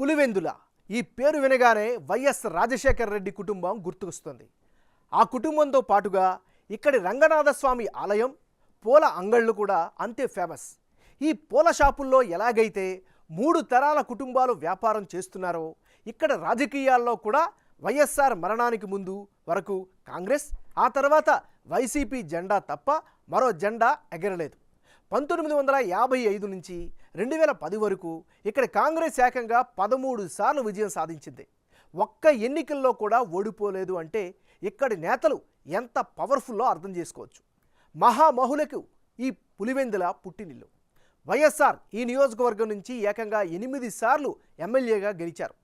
పులివెందుల ఈ పేరు వినగానే వైఎస్ రాజశేఖర రెడ్డి కుటుంబం గుర్తుకొస్తుంది. ఆ కుటుంబంతో పాటుగా ఇక్కడి రంగనాథస్వామి ఆలయం, పూల అంగళ్ళు కూడా అంతే ఫేమస్. ఈ పూల షాపుల్లో ఎలాగైతే 3 తరాల కుటుంబాలు వ్యాపారం చేస్తున్నారో, ఇక్కడ రాజకీయాల్లో కూడా వైఎస్ఆర్ మరణానికి ముందు వరకు కాంగ్రెస్, ఆ తర్వాత వైసీపీ జెండా తప్ప మరో జెండా ఎగరలేదు. 1955 నుంచి 2010 వరకు ఇక్కడ కాంగ్రెస్ ఏకంగా 13 సార్లు విజయం సాధించింది. ఒక్క ఎన్నికల్లో కూడా ఓడిపోలేదు అంటే ఇక్కడి నేతలు ఎంత పవర్ఫుల్లో అర్థం చేసుకోవచ్చు. మహామహులకు ఈ పులివెందుల పుట్టినిల్లు. వైఎస్ఆర్ ఈ నియోజకవర్గం నుంచి ఏకంగా 8 సార్లు ఎమ్మెల్యేగా గెలిచారు.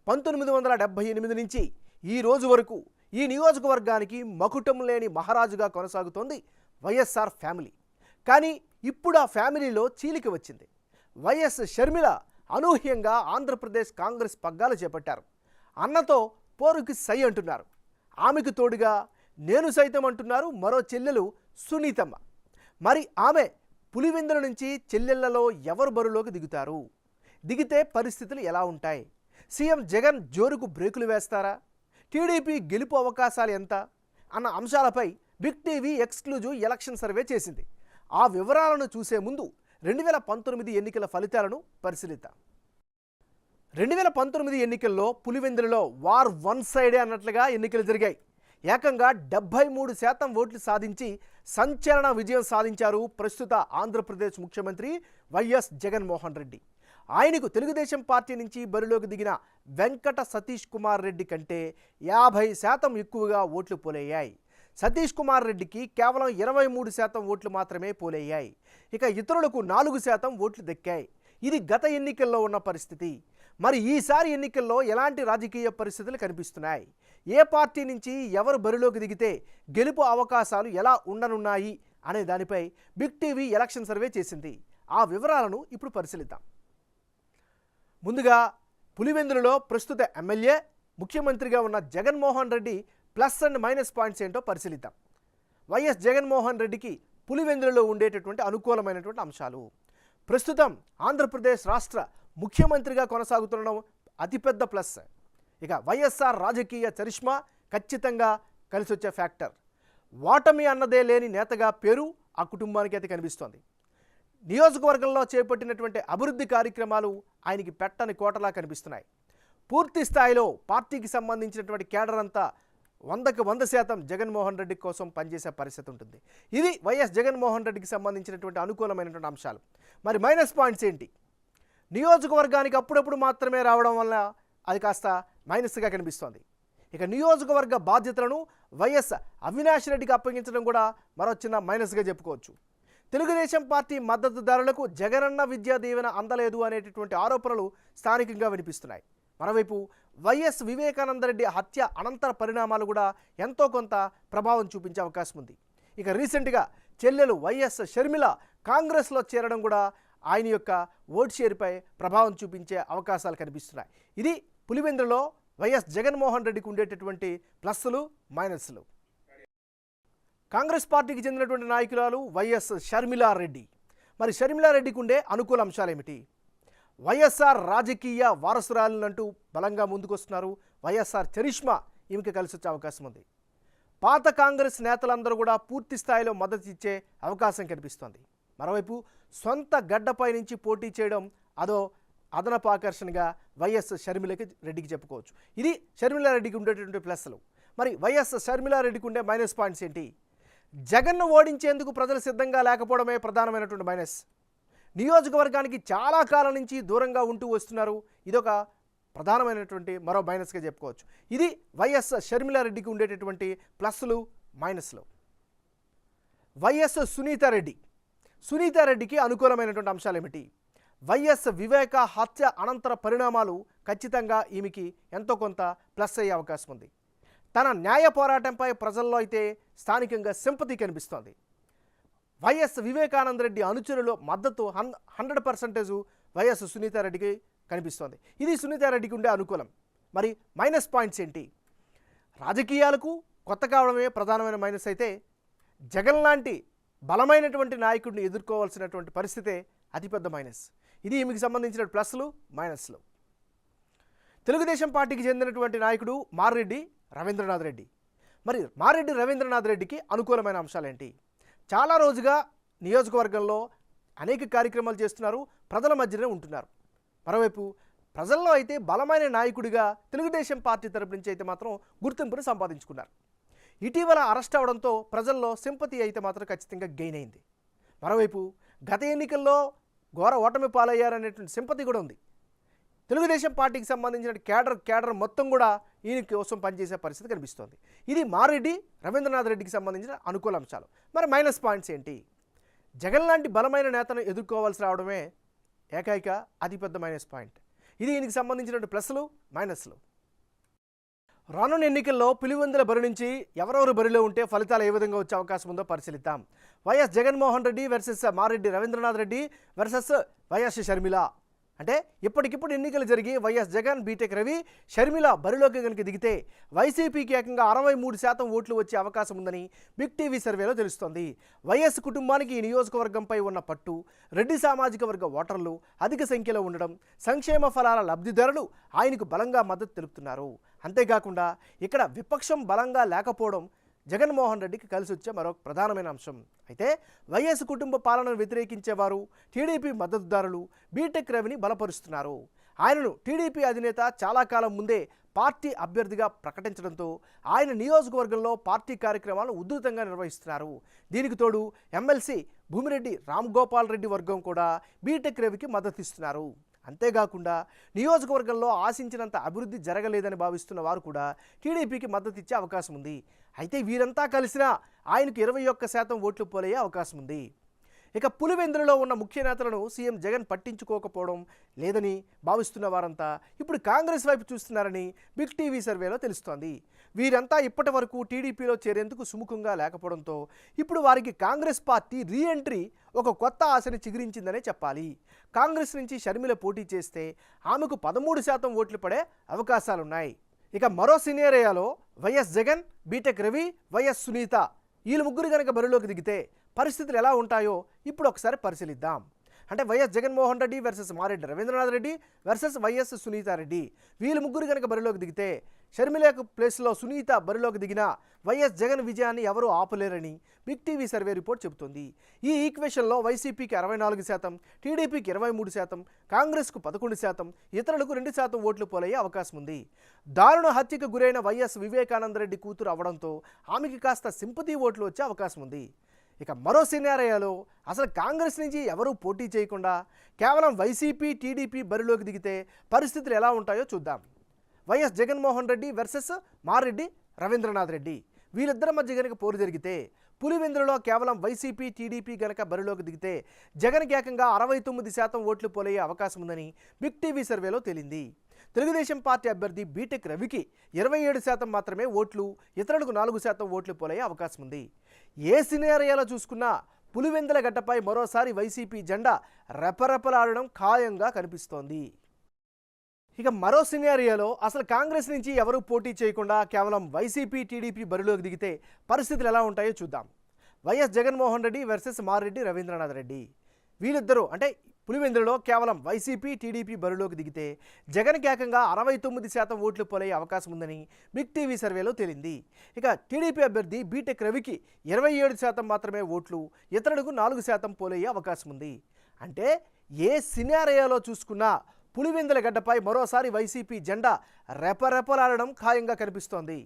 1978 నుంచి ఈ రోజు వరకు ఈ నియోజకవర్గానికి మకుటం లేని మహారాజుగా కొనసాగుతోంది వైఎస్ఆర్ ఫ్యామిలీ. కానీ ఇప్పుడు ఆ ఫ్యామిలీలో చీలిక వచ్చింది. వైఎస్ షర్మిల అనూహ్యంగా ఆంధ్రప్రదేశ్ కాంగ్రెస్ పగ్గాలు చేపట్టారు. అన్నతో పోరుకి సై అంటున్నారు. ఆమెకు తోడుగా నేను సైతం అంటున్నారు మరో చెల్లెలు సునీతమ్మ. మరి ఆమె పులివెందుల నుంచి చెల్లెళ్లలో ఎవరు బరులోకి దిగుతారు? దిగితే పరిస్థితులు ఎలా ఉంటాయి? సీఎం జగన్ జోరుకు బ్రేకులు వేస్తారా? టీడీపీ గెలుపు అవకాశాలు ఎంత అన్న అంశాలపై Big TV exclusive election survey చేసింది. ఆ వివరాలను చూసే ముందు 2019 ఎన్నికల ఫలితాలను పరిశీలిద్దాం. 2019 ఎన్నికల్లో పులివెందులలో వార్ వన్ సైడే అన్నట్లుగా ఎన్నికలు జరిగాయి. ఏకంగా 73% ఓట్లు సాధించి సంచలన విజయం సాధించారు ప్రస్తుత ఆంధ్రప్రదేశ్ ముఖ్యమంత్రి వైఎస్ జగన్మోహన్ రెడ్డి. ఆయనకు తెలుగుదేశం పార్టీ నుంచి బరిలోకి దిగిన వెంకట సతీష్ కుమార్ రెడ్డి కంటే 50% ఎక్కువగా ఓట్లు పోలయ్యాయి. సతీష్ కుమార్ రెడ్డికి కేవలం 23% ఓట్లు మాత్రమే పోలయ్యాయి. ఇక ఇతరులకు 4% ఓట్లు దక్కాయి. ఇది గత ఎన్నికల్లో ఉన్న పరిస్థితి. మరి ఈసారి ఎన్నికల్లో ఎలాంటి రాజకీయ పరిస్థితులు కనిపిస్తున్నాయి? ఏ పార్టీ నుంచి ఎవరు బరిలోకి దిగితే గెలుపు అవకాశాలు ఎలా ఉండనున్నాయి అనే దానిపై బిగ్ టీవీ ఎలక్షన్ సర్వే చేసింది. ఆ వివరాలను ఇప్పుడు పరిశీలిద్దాం. ముందుగా పులివెందులలో ప్రస్తుత ఎమ్మెల్యే, ముఖ్యమంత్రిగా ఉన్న Jaganmohan Reddy plus and minus points ఏంటో పరిశీలిద్దాం. వైఎస్ జగన్మోహన్ రెడ్డికి పులివెందులలో ఉండేటటువంటి అనుకూలమైనటువంటి అంశాలు. ప్రస్తుతం ఆంధ్రప్రదేశ్ రాష్ట్ర ముఖ్యమంత్రిగా కొనసాగుతుండడం అతిపెద్ద ప్లస్. ఇక వైఎస్ఆర్ రాజకీయ చరిష్మా ఖచ్చితంగా కలిసొచ్చే ఫ్యాక్టర్. ఓటమి అన్నదే లేని నేతగా పేరు ఆ కుటుంబానికి అయితే కనిపిస్తోంది. నియోజకవర్గంలో చేపట్టినటువంటి అభివృద్ధి కార్యక్రమాలు ఆయనకి పెట్టని కోటలా కనిపిస్తున్నాయి. పూర్తి స్థాయిలో పార్టీకి సంబంధించినటువంటి కేడర్ అంతా 100కి 100% జగన్మోహన్ రెడ్డి కోసం పనిచేసే పరిస్థితి ఉంటుంది. ఇది వైఎస్ జగన్మోహన్ రెడ్డికి సంబంధించినటువంటి అనుకూలమైనటువంటి అంశాలు. మరి మైనస్ పాయింట్స్ ఏంటి? నియోజకవర్గానికి అప్పుడప్పుడు మాత్రమే రావడం వల్ల అది కాస్త మైనస్గా కనిపిస్తోంది. ఇక నియోజకవర్గ బాధ్యతలను వైఎస్ అవినాష్ రెడ్డికి అప్పగించడం కూడా మరో చిన్న మైనస్గా చెప్పుకోవచ్చు. తెలుగుదేశం పార్టీ మద్దతుదారులకు జగనన్న విద్యా దీవెన అందలేదు అనేటటువంటి ఆరోపణలు స్థానికంగా వినిపిస్తున్నాయి. మరోవైపు వైఎస్ వివేకానందరెడ్డి హత్య అనంతర పరిణామాలు కూడా ఎంతో కొంత ప్రభావం చూపించే అవకాశం ఉంది. ఇక రీసెంట్గా చెల్లెలు వైఎస్ షర్మిల కాంగ్రెస్లో చేరడం కూడా ఆయన యొక్క ఓట్ షేర్పై ప్రభావం చూపించే అవకాశాలు కనిపిస్తున్నాయి. ఇది పులివెందులలో వైఎస్ జగన్మోహన్ రెడ్డికి ఉండేటటువంటి ప్లస్లు మైనస్లు. కాంగ్రెస్ పార్టీకి చెందినటువంటి నాయకురాలు వైఎస్ షర్మిలారెడ్డి. మరి షర్మిలారెడ్డికి ఉండే అనుకూల అంశాలు ఏమిటి? వైఎస్ఆర్ రాజకీయ వారసురాలంటూ బలంగా ముందుకొస్తున్నారు. వైఎస్ఆర్ చరిష్మా ఈమెకి కలిసి వచ్చే అవకాశం ఉంది. పాత కాంగ్రెస్ నేతలందరూ కూడా పూర్తి స్థాయిలో మద్దతు ఇచ్చే అవకాశం కనిపిస్తోంది. మరోవైపు సొంత గడ్డపై నుంచి పోటీ చేయడం అదో అదనపు ఆకర్షణగా వైఎస్ రెడ్డికి చెప్పుకోవచ్చు. ఇది షర్మిలారెడ్డికి ఉండేటువంటి ప్లస్లు. మరి వైఎస్ షర్మిలారెడ్డికి ఉండే మైనస్ పాయింట్స్ ఏంటి? జగన్ను ఓడించేందుకు ప్రజలు సిద్ధంగా లేకపోవడమే ప్రధానమైనటువంటి మైనస్. నియోజకవర్గానికి చాలా కాలం నుంచి దూరంగా ఉంటూ వస్తున్నారు. ఇదొక ప్రధానమైనటువంటి మరో మైనస్గా చెప్పుకోవచ్చు. ఇది వైఎస్ షర్మిలారెడ్డికి ఉండేటటువంటి ప్లస్లు మైనస్లు. వైఎస్ సునీతారెడ్డికి అనుకూలమైనటువంటి అంశాలు ఏమిటి? వైఎస్ వివేక హత్య అనంతర పరిణామాలు ఖచ్చితంగా ఈమెకి ఎంతో కొంత ప్లస్ అయ్యే అవకాశం ఉంది. తన న్యాయ పోరాటంపై ప్రజల్లో అయితే స్థానికంగా సింపతి కనిపిస్తోంది. వైఎస్ వివేకానందరెడ్డి అనుచరులు మద్దతు 100% వైఎస్ సునీతారెడ్డికి కనిపిస్తోంది. ఇది సునీతారెడ్డికి ఉండే అనుకూలం. మరి మైనస్ పాయింట్స్ ఏంటి? రాజకీయాలకు కొత్త కావడమే ప్రధానమైన మైనస్ అయితే జగన్ లాంటి బలమైనటువంటి నాయకుడిని ఎదుర్కోవాల్సినటువంటి పరిస్థితే అతిపెద్ద మైనస్. ఇది ఈమెకి సంబంధించిన ప్లస్లు మైనస్లు. తెలుగుదేశం పార్టీకి చెందినటువంటి నాయకుడు మారెడ్డి రవీంద్రనాథ్ రెడ్డి. మరి మారెడ్డి రవీంద్రనాథ్ రెడ్డికి అనుకూలమైన అంశాలేంటి? చాలా రోజుగా నియోజకవర్గంలో అనేక కార్యక్రమాలు చేస్తున్నారు, ప్రజల మధ్యనే ఉంటున్నారు. మరోవైపు ప్రజల్లో అయితే బలమైన నాయకుడిగా తెలుగుదేశం పార్టీ తరపు నుంచి అయితే మాత్రం గుర్తింపును సంపాదించుకున్నారు. ఇటీవల అరెస్ట్ అవడంతో ప్రజల్లో సింపతి అయితే మాత్రం ఖచ్చితంగా గెయిన్ అయింది. మరోవైపు గత ఎన్నికల్లో ఘోర ఓటమి పాలయ్యారనేటువంటి సింపతి కూడా ఉంది. తెలుగుదేశం పార్టీకి సంబంధించిన కేడర్ మొత్తం కూడా ఈయన కోసం పనిచేసే పరిస్థితి కనిపిస్తోంది. ఇది మారెడ్డి రవీంద్రనాథ్ రెడ్డికి సంబంధించిన అనుకూల అంశాలు. మరి మైనస్ పాయింట్స్ ఏంటి? జగన్ లాంటి బలమైన నేతను ఎదుర్కోవాల్సి రావడమే ఏకైక అతిపెద్ద మైనస్ పాయింట్. ఇది ఈయనకి సంబంధించిన ప్లస్లు మైనస్లు. రానున్న ఎన్నికల్లో పులివెందుల బరి నుంచి ఎవరెవరు బరిలో ఉంటే ఫలితాలు ఏ విధంగా వచ్చే అవకాశం ఉందో పరిశీలిద్దాం. YS Jaganmohan Reddy versus Mareddy Ravindranath Reddy versus YS Sharmila. అంటే ఇప్పటికిప్పుడు ఎన్నికలు జరిగి వైఎస్ జగన్, బీటెక్ రవి, షర్మిల బరిలోకి కనుక దిగితే వైసీపీకి ఏకంగా 63% ఓట్లు వచ్చే అవకాశం ఉందని బిగ్ టీవీ సర్వేలో తెలుస్తోంది. వైఎస్ కుటుంబానికి ఈ నియోజకవర్గంపై ఉన్న పట్టు, రెడ్డి సామాజిక వర్గ ఓటర్లు అధిక సంఖ్యలో ఉండడం, సంక్షేమ ఫలాల లబ్ధిదారులు ఆయనకు బలంగా మద్దతు తెలుపుతున్నారు. అంతేకాకుండా ఇక్కడ విపక్షం బలంగా లేకపోవడం జగన్మోహన్ రెడ్డికి కలిసి వచ్చే మరొక ప్రధానమైన అంశం. అయితే వైఎస్ కుటుంబ పాలనను వ్యతిరేకించేవారు టీడీపీ మద్దతుదారులు బీటెక్ రవిని బలపరుస్తున్నారు. ఆయనను టీడీపీ అధినేత చాలా కాలం ముందే పార్టీ అభ్యర్థిగా ప్రకటించడంతో ఆయన నియోజకవర్గంలో పార్టీ కార్యక్రమాలను ఉధృతంగా నిర్వహిస్తున్నారు. దీనికి తోడు ఎమ్మెల్సీ భూమిరెడ్డి రామ్గోపాల్ రెడ్డి వర్గం కూడా బీటెక్ రవికి మద్దతిస్తున్నారు. అంతేకాకుండా నియోజకవర్గంలో ఆశించినంత అభివృద్ధి జరగలేదని భావిస్తున్న వారు కూడా టీడీపీకి మద్దతు ఇచ్చే అవకాశం ఉంది. అయితే వీరంతా కలిసినా ఆయనకు 21% ఓట్లు పోలయ్యే అవకాశం ఉంది. ఇక పులివెందులలో ఉన్న ముఖ్య నేతలను సీఎం జగన్ పట్టించుకోకపోవడం లేదని భావిస్తున్న వారంతా ఇప్పుడు కాంగ్రెస్ వైపు చూస్తున్నారని బిగ్ టీవీ సర్వేలో తెలుస్తోంది. వీరంతా ఇప్పటి వరకు టీడీపీలో చేరేందుకు సుముఖంగా లేకపోవడంతో ఇప్పుడు వారికి కాంగ్రెస్ పార్టీ రీఎంట్రీ ఒక కొత్త ఆశని చిగురించిందనే చెప్పాలి. కాంగ్రెస్ నుంచి షర్మిల పోటీ చేస్తే ఆమెకు 13% ఓట్లు పడే అవకాశాలున్నాయి. ఇక మరో సినేరియాలో YS Jagan, BTech Ravi, YS Sunitha వీళ్ళు ముగ్గురు కనుక బరిలోకి దిగితే పరిస్థితులు ఎలా ఉంటాయో ఇప్పుడు ఒకసారి పరిశీలిద్దాం. అంటే YS Jaganmohan Reddy versus Mareddy Ravindranath Reddy versus YS Sunitha Reddy. వీళ్ళు ముగ్గురు కనుక బరిలోకి దిగితే షర్మిల ప్లేస్లో సునీత బరిలోకి దిగిన వైఎస్ జగన్ విజయాన్ని ఎవరూ ఆపలేరని బిగ్ టీవీ సర్వే రిపోర్ట్ చెబుతోంది. ఈ ఈక్వేషన్లో వైసీపీకి 64%, టీడీపీకి 23%, కాంగ్రెస్కు 11%, ఇతరులకు 2% ఓట్లు పోలయ్యే అవకాశం ఉంది. దారుణ హత్యకు గురైన వైఎస్ వివేకానందరెడ్డి కూతురు అవడంతో ఆమెకి కాస్త సింపతి ఓట్లు వచ్చే అవకాశం ఉంది. ఇక మరో సినారియాలో అసలు కాంగ్రెస్ నుంచి ఎవరూ పోటీ చేయకుండా కేవలం వైసీపీ, టీడీపీ బరిలోకి దిగితే పరిస్థితులు ఎలా ఉంటాయో చూద్దాం. YS Jaganmohan Reddy versus Mareddy Ravindranath Reddy. వీళ్ళిద్దరి మధ్య గనక పోరు జరిగితే పులివెందులలో కేవలం వైసీపీ, టీడీపీ గనక బరిలోకి దిగితే జగన్కి ఏకంగా 69% ఓట్లు పోలయ్యే అవకాశం ఉందని బిగ్ టీవీ సర్వేలో తేలింది. తెలుగుదేశం పార్టీ అభ్యర్థి బీటెక్ రవికి 27% మాత్రమే ఓట్లు, ఇతరులకు 4% ఓట్లు పోలయ్యే అవకాశం ఉంది. ఏ సినేరియాలో చూసుకున్నా పులివెందుల గడ్డపై మరోసారి వైసీపీ జెండా రెపరెపలాడడం ఖాయంగా కనిపిస్తోంది. ఇక మరో సినేరియాలో అసలు కాంగ్రెస్ నుంచి ఎవరూ పోటీ చేయకుండా కేవలం వైసీపీ, టీడీపీ బరిలోకి దిగితే పరిస్థితులు ఎలా ఉంటాయో చూద్దాం. YS Jaganmohan Reddy versus Mareddy Ravindranath Reddy. వీళ్ళిద్దరూ అంటే పులివెందులలో కేవలం వైసీపీ, టీడీపీ బరిలోకి దిగితే జగన్కి ఏకంగా 69% ఓట్లు పోలయ్యే అవకాశం ఉందని బిగ్ టీవీ సర్వేలో తేలింది. ఇక టీడీపీ అభ్యర్థి బీటెక్ రవికి 27% మాత్రమే ఓట్లు, ఇతరులకు 4% పోలయ్యే అవకాశం ఉంది. అంటే ఏ సినారియాలో చూసుకున్నా పులివెందుల గడ్డపై మరోసారి వైసీపీ జెండా రెపరెపలాడడం ఖాయంగా కనిపిస్తోంది.